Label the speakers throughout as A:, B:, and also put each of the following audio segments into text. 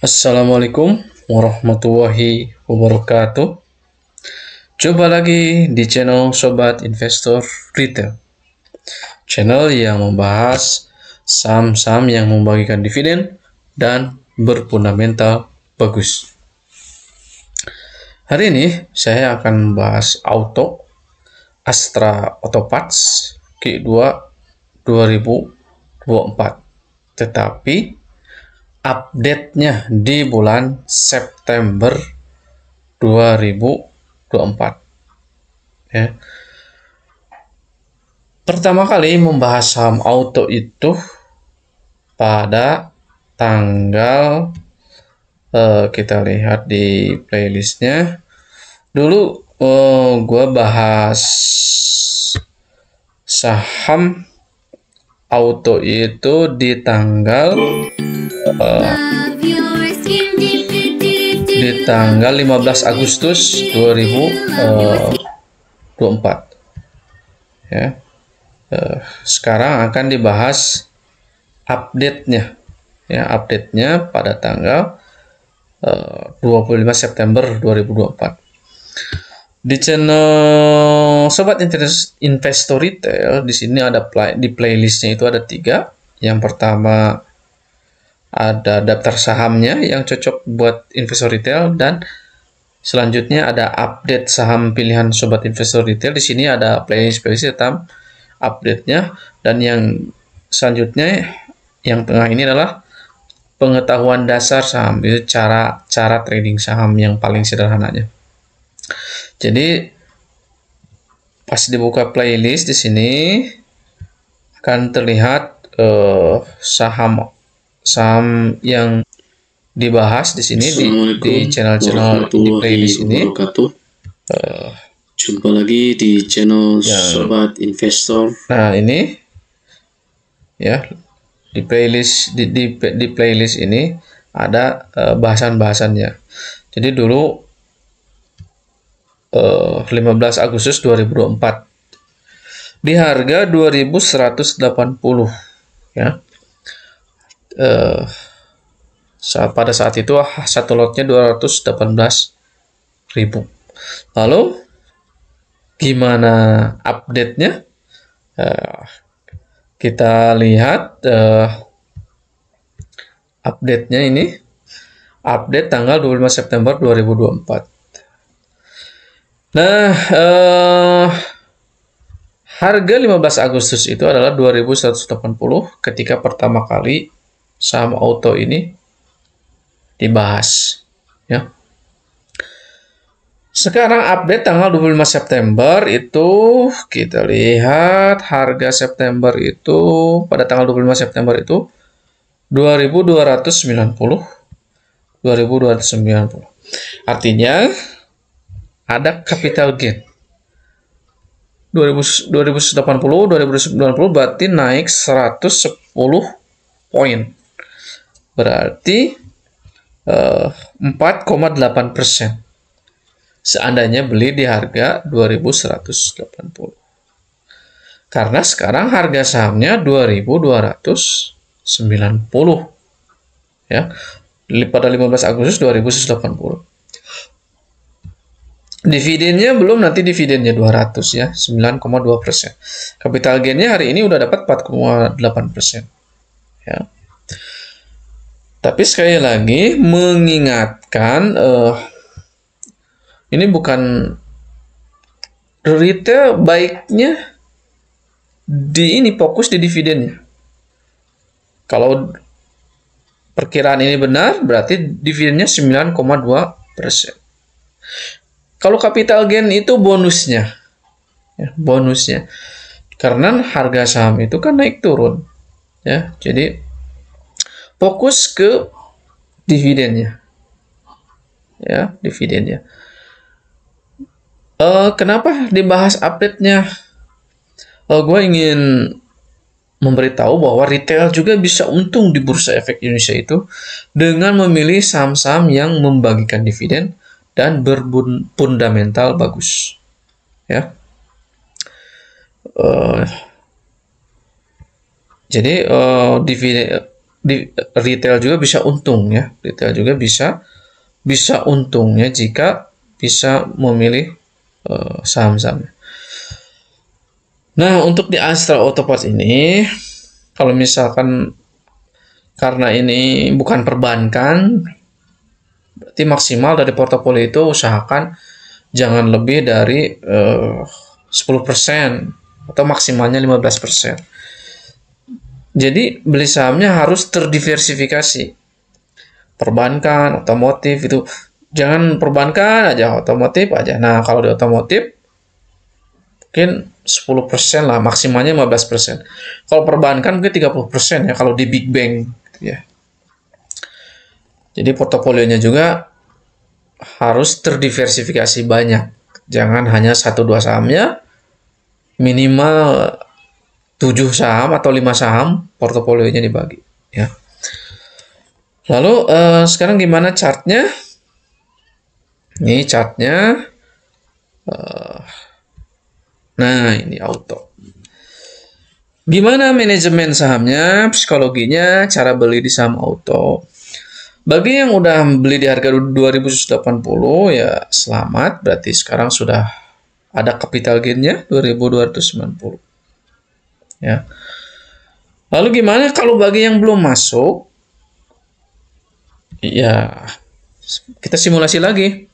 A: Assalamualaikum warahmatullahi wabarakatuh. Coba lagi di channel Sobat Investor Retail, channel yang membahas saham-saham yang membagikan dividen dan berfundamental bagus. Hari ini saya akan membahas Auto Astra Auto Parts Q2 2024, tetapi update-nya di bulan September 2024 ya. Pertama kali membahas saham auto itu pada tanggal kita lihat di playlistnya dulu. Gue bahas saham auto itu di tanggal 15 Agustus 2024 ya. Sekarang akan dibahas update-nya ya, update-nya pada tanggal 25 September 2024. Di channel Sobat Investor Retail di sini ada di playlistnya itu ada 3. Yang pertama ada daftar sahamnya yang cocok buat investor retail, dan selanjutnya ada update saham pilihan Sobat Investor Retail. Di sini ada playlist tentang update-nya, dan yang selanjutnya yang tengah ini adalah pengetahuan dasar saham, itu cara trading saham yang paling sederhananya. Jadi pas dibuka playlist di sini akan terlihat saham yang dibahas di sini di channel-channel di playlist ini.
B: Jumpa lagi di channel Sobat Investor.
A: Nah, ini ya di playlist di playlist ini ada bahasan-bahasannya. Jadi dulu 15 Agustus 2024 di harga 2180 ya. Pada saat itu satu lotnya 218.000. Lalu gimana update-nya? Kita lihat update-nya ini. Update tanggal 25 September 2024. Nah, harga 15 Agustus itu adalah 2180 ketika pertama kali saham auto ini dibahas ya. Sekarang update tanggal 25 September itu kita lihat harga September itu pada tanggal 25 September itu 2290. Artinya ada capital gain 2090 berarti naik 110 poin, berarti 4,8% seandainya beli di harga 2180. Karena sekarang harga sahamnya 2290 ya, pada 15 Agustus 2180. Dividennya belum, nanti dividennya 200 ya, 9,2%. Capital gainnya hari ini udah dapat 4,8% ya. Tapi sekali lagi mengingatkan, ini bukan retail, baiknya ini fokus di dividennya. Kalau perkiraan ini benar, berarti dividennya 9,2%. Kalau capital gain itu bonusnya, ya, bonusnya. Karena harga saham itu kan naik turun, ya. Jadi fokus ke dividennya, ya, dividennya. Kenapa dibahas update-nya? Gue ingin memberitahu bahwa retail juga bisa untung di Bursa Efek Indonesia itu dengan memilih saham-saham yang membagikan dividen dan berfundamental bagus ya. Jadi dividen di retail juga bisa untung ya. Retail juga bisa untungnya jika bisa memilih saham-saham. Nah, untuk di Astra Auto Parts ini, kalau misalkan karena ini bukan perbankan, berarti maksimal dari portofolio itu usahakan jangan lebih dari 10% atau maksimalnya 15%. Jadi beli sahamnya harus terdiversifikasi. Perbankan, otomotif itu jangan perbankan aja, otomotif aja. Nah, kalau di otomotif mungkin 10% lah, maksimalnya 15%. Kalau perbankan mungkin 30% ya kalau di big bank gitu ya. Jadi portofolionya juga harus terdiversifikasi banyak. Jangan hanya 1-2 sahamnya, minimal 7 saham atau 5 saham portofolionya dibagi ya. Lalu sekarang gimana chartnya? Ini chartnya. Nah, ini auto. Gimana manajemen sahamnya, psikologinya, cara beli di saham auto? Bagi yang udah beli di harga 2.180 ya selamat, berarti sekarang sudah ada capital gain-nya 2.290. Ya. Lalu gimana kalau bagi yang belum masuk? Ya, kita simulasi lagi.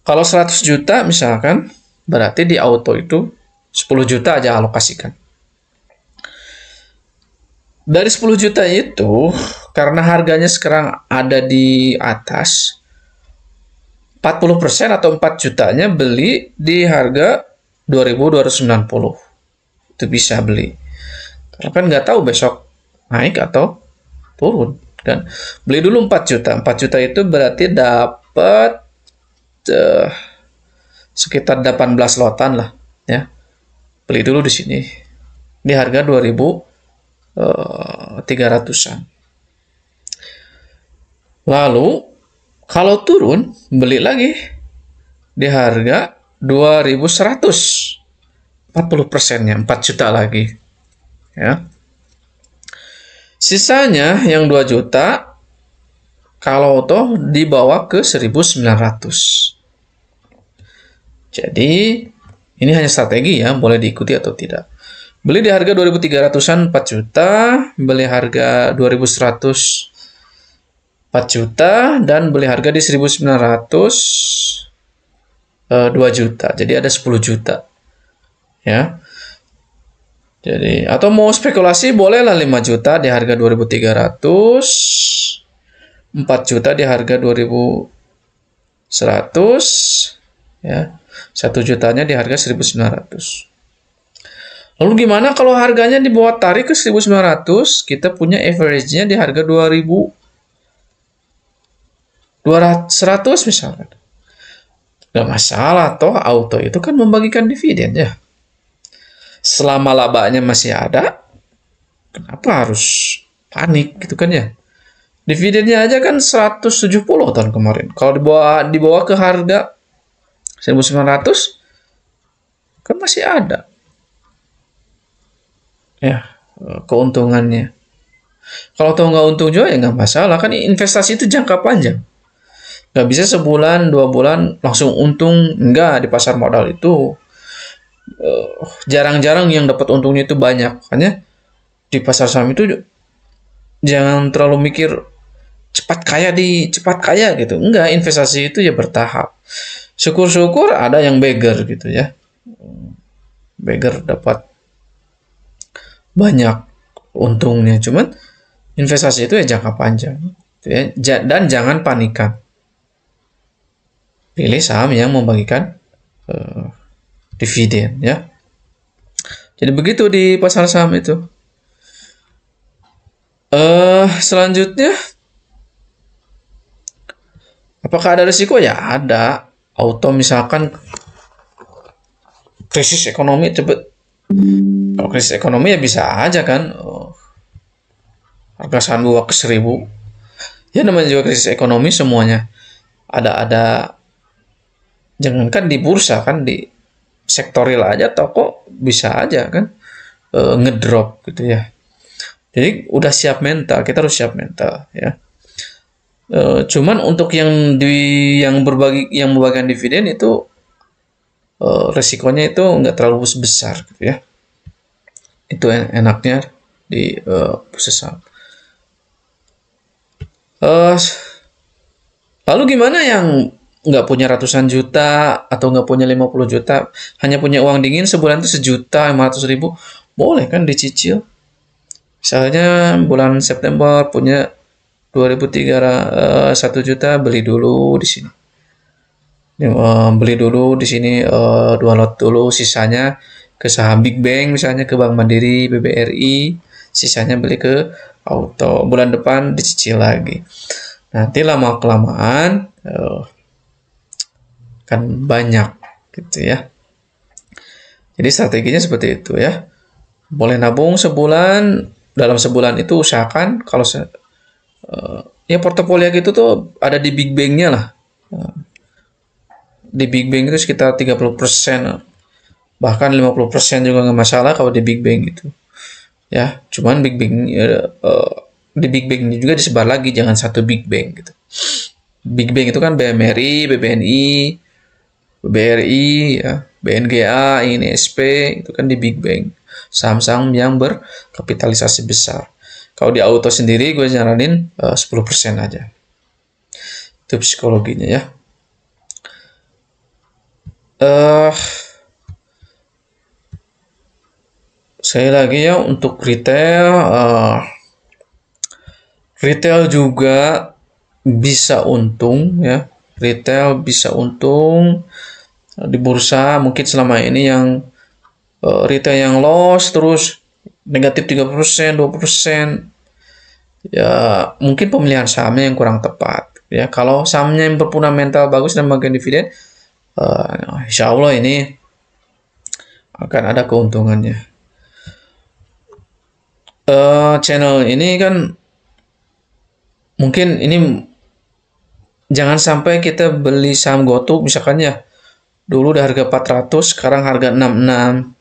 A: Kalau 100 juta misalkan, berarti di auto itu 10 juta aja alokasikan. Dari 10 juta itu, karena harganya sekarang ada di atas, 40% atau 4 jutanya beli di harga 2.290. Itu bisa beli. Karena kan nggak tahu besok naik atau turun. Kan? Beli dulu 4 juta. 4 juta itu berarti dapat sekitar 18 lotan lah ya. Beli dulu di sini di harga 2.300-an. Lalu kalau turun beli lagi di harga 2.100. 40%-nya 4 juta lagi ya. Sisanya yang 2 juta kalau toh dibawa ke 1.900. Jadi, ini hanya strategi ya, boleh diikuti atau tidak. Beli di harga 2.300-an 4 juta, beli harga 2.100 4 juta, dan beli harga di 1.900 2 juta. Jadi ada 10 juta. Ya. Jadi, atau mau spekulasi bolehlah 5 juta di harga 2.300, 4 juta di harga 2.100, ya. 1 jutanya di harga 1.900. Lalu gimana kalau harganya dibawa tarik ke 1.900, kita punya average-nya di harga 2.200 misalkan. Gak masalah, toh auto itu kan membagikan dividen ya. Selama labanya masih ada, kenapa harus panik gitu kan ya? Dividennya aja kan 170 tahun kemarin. Kalau dibawa ke harga 1.900 kan masih ada ya keuntungannya. Kalau tahu nggak untung juga ya nggak masalah, kan investasi itu jangka panjang. Nggak bisa sebulan 2 bulan langsung untung, nggak. Di pasar modal itu jarang-jarang yang dapat untungnya itu banyak. Makanya di pasar saham itu jangan terlalu mikir cepat kaya gitu. Enggak, investasi itu ya bertahap. Syukur-syukur ada yang beggar gitu ya. Beggar dapat banyak untungnya. Cuman investasi itu ya jangka panjang. Gitu ya. Dan jangan panikan. Pilih saham yang membagikan dividen ya. Jadi begitu di pasar saham itu. Selanjutnya, apakah ada risiko? Ya ada. Auto misalkan krisis ekonomi cepet. Kalau krisis ekonomi ya bisa aja kan. Harga saham bawa ke 1.000. Ya namanya juga krisis ekonomi, semuanya ada. Jangankan di bursa, kan di sektoril aja toko bisa aja kan ngedrop gitu ya. Jadi udah siap mental, kita harus siap mental ya. Cuman untuk yang membagikan dividen itu resikonya itu nggak terlalu besar gitu ya. Itu enaknya di bursa saham. Lalu gimana yang nggak punya ratusan juta atau nggak punya 50 juta, hanya punya uang dingin sebulan itu 1.500.000, boleh kan dicicil. Misalnya bulan September punya 1 juta, beli dulu di sini. Beli dulu di sini 2 lot dulu, sisanya ke saham Big Bank, misalnya ke Bank Mandiri, BBRI, sisanya beli ke auto. Bulan depan dicicil lagi. Nanti lama kelamaan kan banyak gitu ya. Jadi strateginya seperti itu ya. Boleh nabung sebulan, dalam sebulan itu usahakan kalau ya portofolio gitu tuh ada di Big Bank-nya lah. Di Big Bank itu sekitar 30%, bahkan 50% juga nggak masalah kalau di Big Bank itu. Ya, cuman Big Bank di Big Bank ini juga disebar lagi, jangan satu Big Bank gitu. Big Bank itu kan BMRI, BBNI, BRI, ya, BNGA, INSP, itu kan di Big Bank. Saham-saham yang berkapitalisasi besar. Kalau di auto sendiri gue nyaranin 10% aja. Itu psikologinya ya. Sekali lagi ya, untuk retail juga bisa untung ya. Retail bisa untung di bursa. Mungkin selama ini yang retail yang loss terus negatif 30%, 20%. Ya, mungkin pemilihan sahamnya yang kurang tepat. Ya, kalau sahamnya yang berfundamental bagus dan bagian dividen, insya Allah ini akan ada keuntungannya. Channel ini kan mungkin ini jangan sampai kita beli saham GoTo misalkan ya, dulu udah harga 400, sekarang harga 66.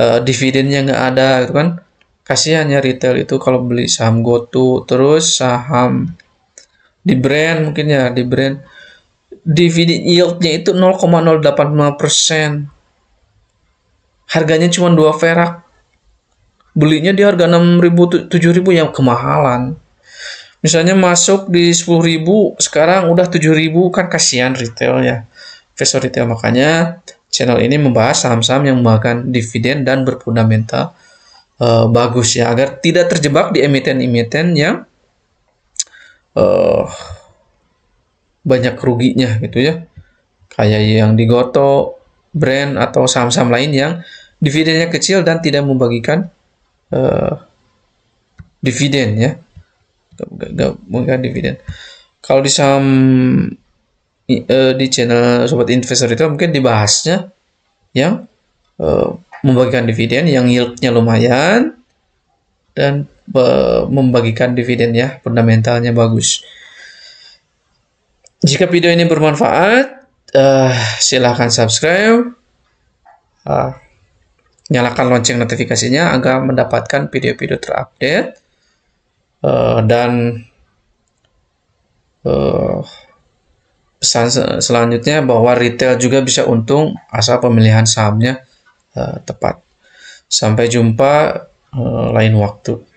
A: Dividennya nggak ada gitu kan, kasihan ya retail itu kalau beli saham GoTo. Terus saham di brand, mungkin ya di brand dividen yieldnya itu 0,085%, harganya cuma 2 perak, belinya di harga 6.000 7.000 yang kemahalan. Misalnya masuk di 10.000, sekarang udah 7.000, kan kasihan retail ya, investor retail. Makanya channel ini membahas saham-saham yang memakan dividen dan berfundamental bagus ya, agar tidak terjebak di emiten-emiten yang banyak ruginya gitu ya, kayak yang di GoTo, brand, atau saham-saham lain yang dividennya kecil dan tidak membagikan dividen ya, gak membagikan dividen. Kalau di saham di channel Sobat Investor itu mungkin dibahasnya yang membagikan dividen yang yieldnya lumayan dan membagikan dividen ya, fundamentalnya bagus. Jika video ini bermanfaat, silahkan subscribe, nyalakan lonceng notifikasinya agar mendapatkan video-video terupdate, dan pesan selanjutnya bahwa retail juga bisa untung asal pemilihan sahamnya tepat. Sampai jumpa lain waktu.